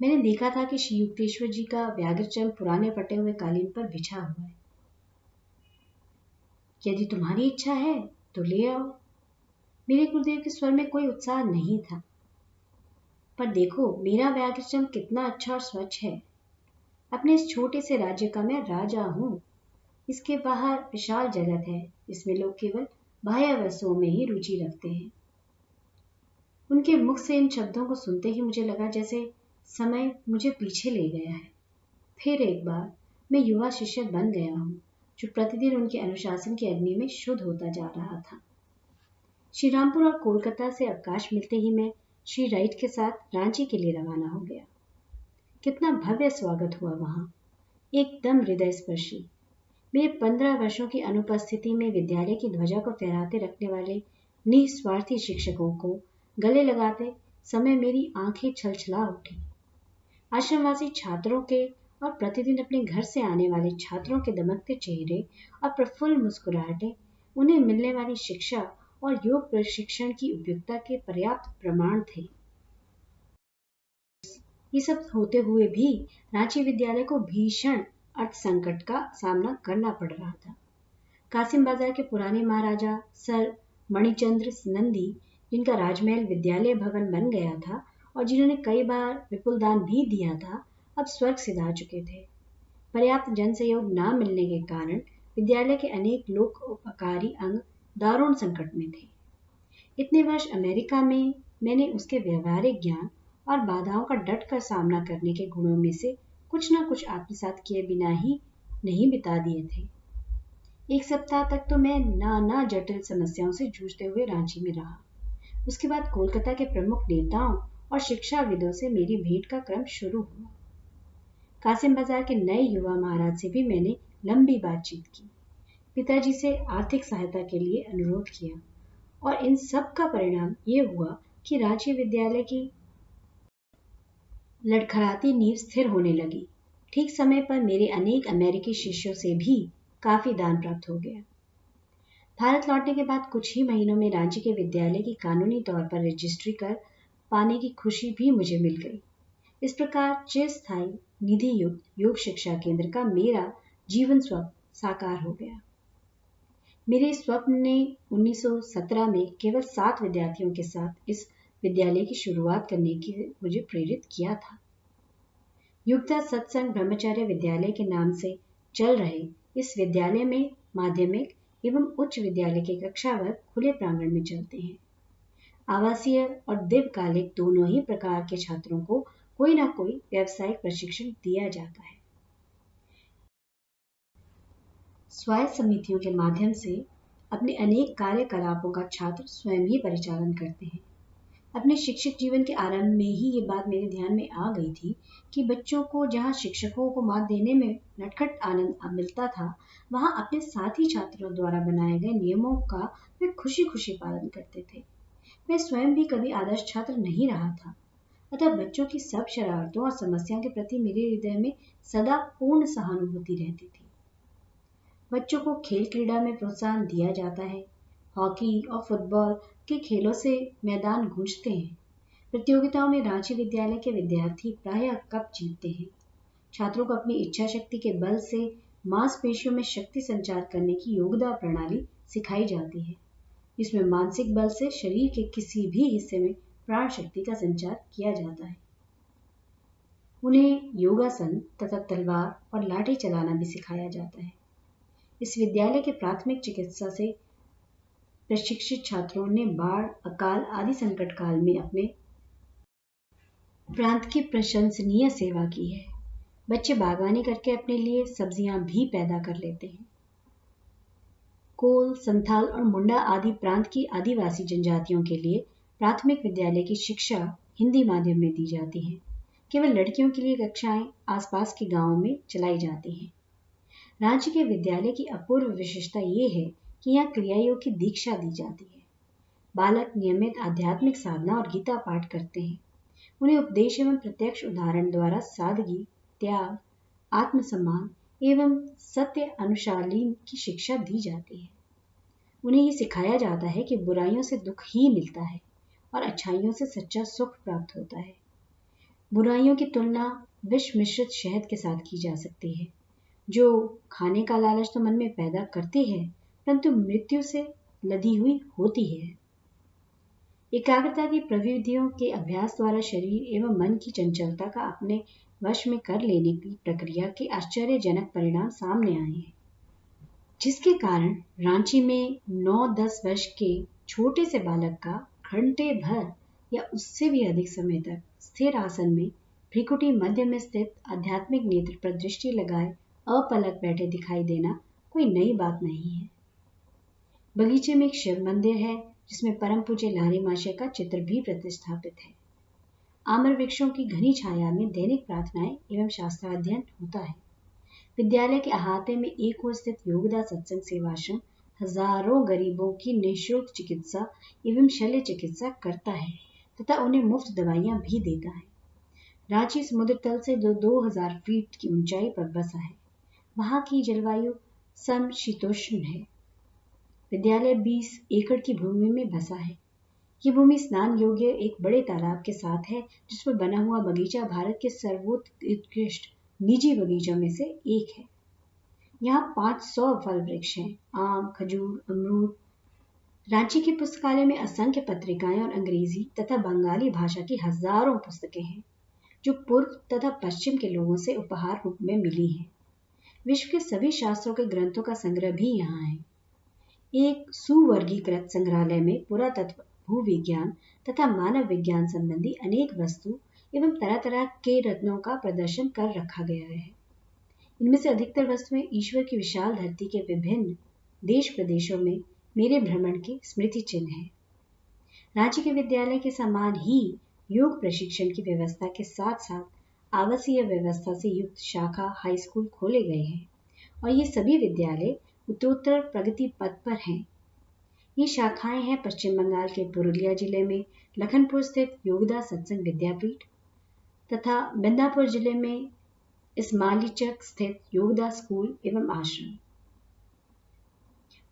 मैंने देखा था कि श्री युक्तेश्वर जी का व्याघ्रचर्म पुराने फटे हुए कालीन पर बिछा हुआ है। यदि तुम्हारी इच्छा है तो ले आओ। मेरे गुरुदेव के स्वर में कोई उत्साह नहीं था। पर देखो, मेरा व्याघ्रचर्म कितना अच्छा और स्वच्छ है। अपने इस छोटे से राज्य का मैं राजा हूँ। इसके बाहर विशाल जगत है, जिसमें लोग केवल बाह्य वस्तुओं में ही रुचि रखते हैं। उनके मुख से इन शब्दों को सुनते ही मुझे लगा जैसे समय मुझे पीछे ले गया है। फिर एक बार मैं युवा शिष्य बन गया हूँ, जो प्रतिदिन उनके अनुशासन की अग्नि में शुद्ध होता जा रहा था। श्री रामपुर और कोलकाता से अवकाश मिलते ही मैं श्री राइट के साथ रांची के लिए रवाना हो गया। कितना भव्य स्वागत हुआ वहां, एकदम हृदय स्पर्शी। मेरे 15 वर्षों की अनुपस्थिति में विद्यालय की ध्वजा को फहराते रखने वाले निस्वार्थी शिक्षकों को गले लगाते समय मेरी आंखें छलछला उठी। आश्रमवासी छात्रों के और प्रतिदिन अपने घर से आने वाले छात्रों के दमकते चेहरे और प्रफुल्ल मुस्कुराहटें उन्हें मिलने वाली शिक्षा और योग प्रशिक्षण की उपयुक्तता के पर्याप्त प्रमाण थे। ये सब होते हुए भी रांची विद्यालय को भीषण अर्थ संकट का सामना करना पड़ रहा था। कासिम बाजार के पुराने महाराजा सर मणिचंद्र नंदी, जिनका राजमहल विद्यालय भवन बन गया था और जिन्होंने कई बार विपुल दान भी दिया था, अब स्वर्ग सिधा चुके थे। पर्याप्त जन सहयोग न मिलने के कारण विद्यालय के अनेक लोकोपकारी अंग दारुण संकट में थे। इतने वर्ष अमेरिका में मैंने उसके व्यवहारिक ज्ञान और बाधाओं का डट कर सामना करने के गुणों में से कुछ न कुछ आत्मसात किए बिना ही नहीं बिता दिए थे। एक सप्ताह तक तो मैं नाना जटिल समस्याओं से जूझते हुए रांची में रहा। उसके बाद कोलकाता के प्रमुख नेताओं और शिक्षाविदों से मेरी भेंट का क्रम शुरू हुआ। कासिम बाजार के नए युवा महाराज से भी मैंने लंबी बातचीत की, पिताजी से आर्थिक सहायता के लिए अनुरोध किया और इन सब का परिणाम ये हुआ कि रांची विद्यालय की लड़खड़ाती नींव स्थिर होने लगी। ठीक समय पर मेरे अनेक अमेरिकी शिष्यों से भी काफी दान प्राप्त हो गया। भारत लौटने के बाद कुछ ही महीनों में रांची के विद्यालय की कानूनी तौर पर रजिस्ट्री कर पाने की खुशी भी मुझे मिल गई। इस प्रकार चिरस्थायी निधि युक्त योग शिक्षा केंद्र का मेरा जीवन स्वप्न साकार हो गया। मेरे स्वप्न ने 1917 में केवल 7 विद्यार्थियों के साथ इस विद्यालय की शुरुआत करने की मुझे प्रेरित किया था। युक्ता सत्संग ब्रह्मचर्य विद्यालय के नाम से चल रहे इस विद्यालय में माध्यमिक एवं उच्च विद्यालय के कक्षा वर्ग खुले प्रांगण में चलते हैं। आवासीय और दीर्घकालिक दोनों ही प्रकार के छात्रों को कोई ना कोई व्यावसायिक प्रशिक्षण दिया जाता है। स्वायत्त समितियों के माध्यम से अपने अनेक कार्यकलापों का छात्र स्वयं ही परिचालन करते हैं। अपने शिक्षक जीवन के आरंभ में ही ये बात मेरे ध्यान में आ गई थी कि बच्चों को जहाँ शिक्षकों को मात देने में नटखट आनंद मिलता था, वहाँ अपने साथी छात्रों द्वारा बनाए गए नियमों का वे खुशी खुशी पालन करते थे। मैं स्वयं भी कभी आदर्श छात्र नहीं रहा था, अतः बच्चों की सब शरारतों और समस्याओं के प्रति मेरे हृदय में सदा पूर्ण सहानुभूति रहती थी। बच्चों को खेल क्रीड़ा में प्रोत्साहन दिया जाता है। हॉकी और फुटबॉल के खेलों से मैदान गूंजते हैं। प्रतियोगिताओं में रांची विद्यालय के विद्यार्थी प्रायः कप जीतते हैं। छात्रों को अपनी इच्छा शक्ति के बल से मांसपेशियों में शक्ति संचार करने की योगदा प्रणाली सिखाई जाती है, जिसमें मानसिक बल से शरीर के किसी भी हिस्से में प्राण शक्ति का संचार किया जाता है। उन्हें योगासन तथा तलवार और लाठी चलाना भी सिखाया जाता है। इस विद्यालय के प्राथमिक चिकित्सा से प्रशिक्षित छात्रों ने बाढ़, अकाल आदि संकट काल में अपने प्रांत की प्रशंसनीय सेवा की है। बच्चे बागवानी करके अपने लिए सब्जियां भी पैदा कर लेते हैं। कोल, संथाल और मुंडा आदि प्रांत की आदिवासी जनजातियों के लिए प्राथमिक विद्यालय की शिक्षा हिंदी माध्यम में दी जाती है। केवल लड़कियों के लिए कक्षाएं आसपास के गांवों में चलाई जाती हैं। रांची के विद्यालय की अपूर्व विशेषता ये है कि यहाँ क्रियायोग की दीक्षा दी जाती है। बालक नियमित आध्यात्मिक साधना और गीता पाठ करते हैं। उन्हें उपदेश एवं प्रत्यक्ष उदाहरण द्वारा सादगी, त्याग, आत्मसम्मान एवं सत्य अनुशालीन की शिक्षा दी जाती है। उन्हें ये सिखाया जाता है कि बुराइयों से दुख ही मिलता है और अच्छाइयों से सच्चा सुख प्राप्त होता है। बुराइयों की तुलना विष मिश्रित शहद के साथ की जा सकती है, जो खाने का लालच तो मन में पैदा करती है, परंतु मृत्यु से लदी हुई होती है। एकाग्रता की प्रविधियों के अभ्यास द्वारा शरीर एवं मन की चंचलता का अपने वश में कर लेने की प्रक्रिया के आश्चर्यजनक परिणाम सामने आए हैं, जिसके कारण रांची में 9-10 वर्ष के छोटे से बालक का घंटे भर या उससे भी अधिक समय तक स्थिर आसन में भ्रिकुटी मध्य में स्थित आध्यात्मिक नेत्र पर दृष्टि लगाए अपलक बैठे दिखाई देना कोई नई बात नहीं है। बगीचे में एक शिव मंदिर है जिसमें परम पूज्य लारी महाशय का चित्र भी प्रतिष्ठापित है। आम्र वृक्षों की घनी छाया में दैनिक प्रार्थनाएं एवं शास्त्राध्ययन होता है। विद्यालय के अहाते में एक ओर स्थित योगदा सत्संग सेवाश्रम हजारों गरीबों की निःशुल्क चिकित्सा एवं शल्य चिकित्सा करता है तथा उन्हें मुफ्त दवाइयां भी देता है। रांची समुद्र तल से 2000 फीट की ऊंचाई पर बसा है। वहां की जलवायु समशीतोष्ण है। विद्यालय 20 एकड़ की भूमि में बसा है। ये भूमि स्नान योग्य एक बड़े तालाब के साथ है, जिस पर बना हुआ बगीचा भारत के सर्वोत्कृष्ट निजी बगीचों में से एक है। यहाँ 500 फल वृक्ष हैं, आम, खजूर, अमरूद। रांची की पुस्तकालय में असंख्य पत्रिकाएं और अंग्रेजी तथा बंगाली भाषा की हजारों पुस्तकें हैं, जो पूर्व तथा पश्चिम के लोगों से उपहार रूप में मिली हैं। विश्व के सभी शास्त्रों के ग्रंथों का संग्रह भी यहाँ है। एक सुवर्गीकृत संग्रहालय में पुरातत्व, भूविज्ञान तथा मानव विज्ञान संबंधी अनेक वस्तु एवं तरह तरह के रत्नों का प्रदर्शन कर रखा गया है। इनमें से अधिकतर वस्तुएं ईश्वर की विशाल धरती के विभिन्न देश प्रदेशों में मेरे भ्रमण के स्मृति चिन्ह हैं। रांची के विद्यालय के समान ही योग प्रशिक्षण की व्यवस्था के साथ साथ आवासीय व्यवस्था से युक्त शाखा हाई स्कूल खोले गए हैं और ये सभी विद्यालय उत्तरोत्तर प्रगति पथ पर हैं। ये शाखाएं हैं पश्चिम बंगाल के पुरुलिया जिले में लखनपुर स्थित योगदा सत्संग विद्यापीठ तथा मिदनापुर जिले में इस्माइलीचक स्थित योगदा स्कूल एवं आश्रम।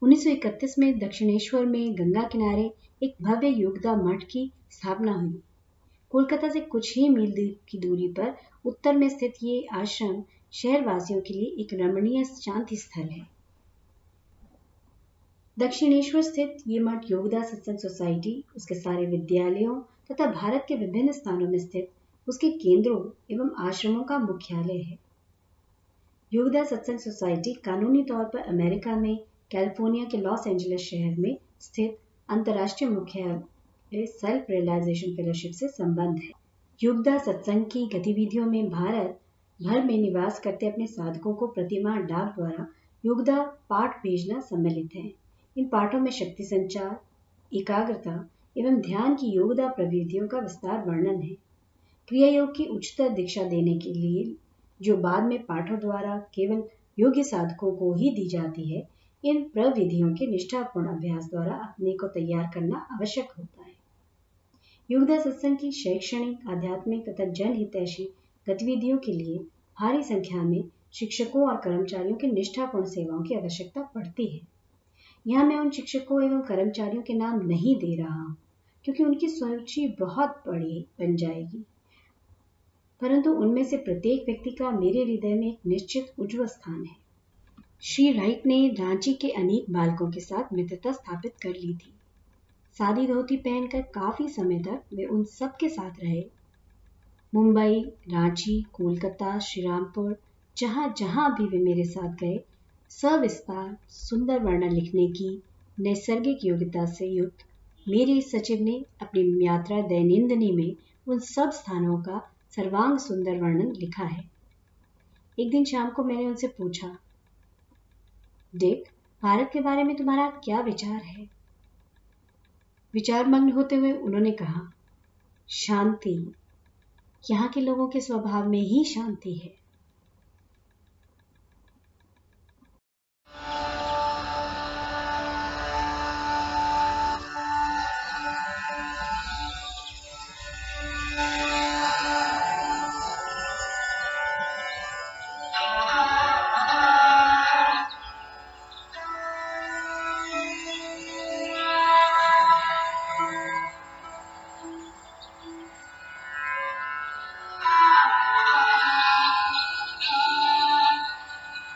1931 में दक्षिणेश्वर में गंगा किनारे एक भव्य योगदा मठ की स्थापना हुई। कोलकाता से कुछ ही मील की दूरी पर उत्तर में स्थित ये आश्रम शहरवासियों के लिए एक रमणीय शांति स्थल है। दक्षिणेश्वर स्थित ये मठ योगदा सत्संग सोसाइटी, उसके सारे विद्यालयों तथा भारत के विभिन्न स्थानों में स्थित उसके केंद्रों एवं आश्रमों का मुख्यालय है। योगदा सत्संग सोसाइटी कानूनी तौर पर अमेरिका में कैलिफोर्निया के लॉस एंजलिस शहर में स्थित अंतर्राष्ट्रीय मुख्यालय सेल्फ रियलाइजेशन फेलोशिप से संबद्ध है। योगदा सत्संग की गतिविधियों में भारत भर में निवास करते अपने साधकों को प्रतिमाह डाक द्वारा योगदा पाठ भेजना सम्मिलित है। इन पाठों में शक्ति संचार, एकाग्रता एवं ध्यान की योगदा प्रविधियों का विस्तार वर्णन है। क्रिया योग की उच्चतर दीक्षा देने के लिए जो बाद में पाठों द्वारा केवल योग्य साधकों को ही दी जाती है, इन प्रविधियों के निष्ठापूर्ण अभ्यास द्वारा अपने को तैयार करना आवश्यक होता है। योगदा सत्संग की शैक्षणिक, आध्यात्मिक तथा जनहितैषी गतिविधियों के लिए भारी संख्या में शिक्षकों और कर्मचारियों की निष्ठापूर्ण सेवाओं की आवश्यकता पड़ती है। यहाँ मैं उन शिक्षकों एवं कर्मचारियों के नाम नहीं दे रहा हूँ, क्योंकि उनकी सूची बहुत बड़ी बन जाएगी, परंतु उनमें से प्रत्येक व्यक्ति का मेरे हृदय में एक निश्चित उज्ज्वल स्थान है। श्री राइट ने रांची के अनेक बालकों के साथ मित्रता स्थापित कर ली थी। सादी धोती पहनकर काफी समय तक वे उन सब के साथ रहे। मुंबई, रांची, कोलकाता, श्रीरामपुर, जहां जहां भी वे मेरे साथ गए, सविस्तार सुंदर वर्णन लिखने की नैसर्गिक योग्यता से युक्त मेरे सचिव ने अपनी यात्रा दैनंदिनी में उन सब स्थानों का सर्वांग सुंदर वर्णन लिखा है। एक दिन शाम को मैंने उनसे पूछा, डिक, भारत के बारे में तुम्हारा क्या विचार है? विचारमग्न होते हुए उन्होंने कहा, शांति। यहाँ के लोगों के स्वभाव में ही शांति है।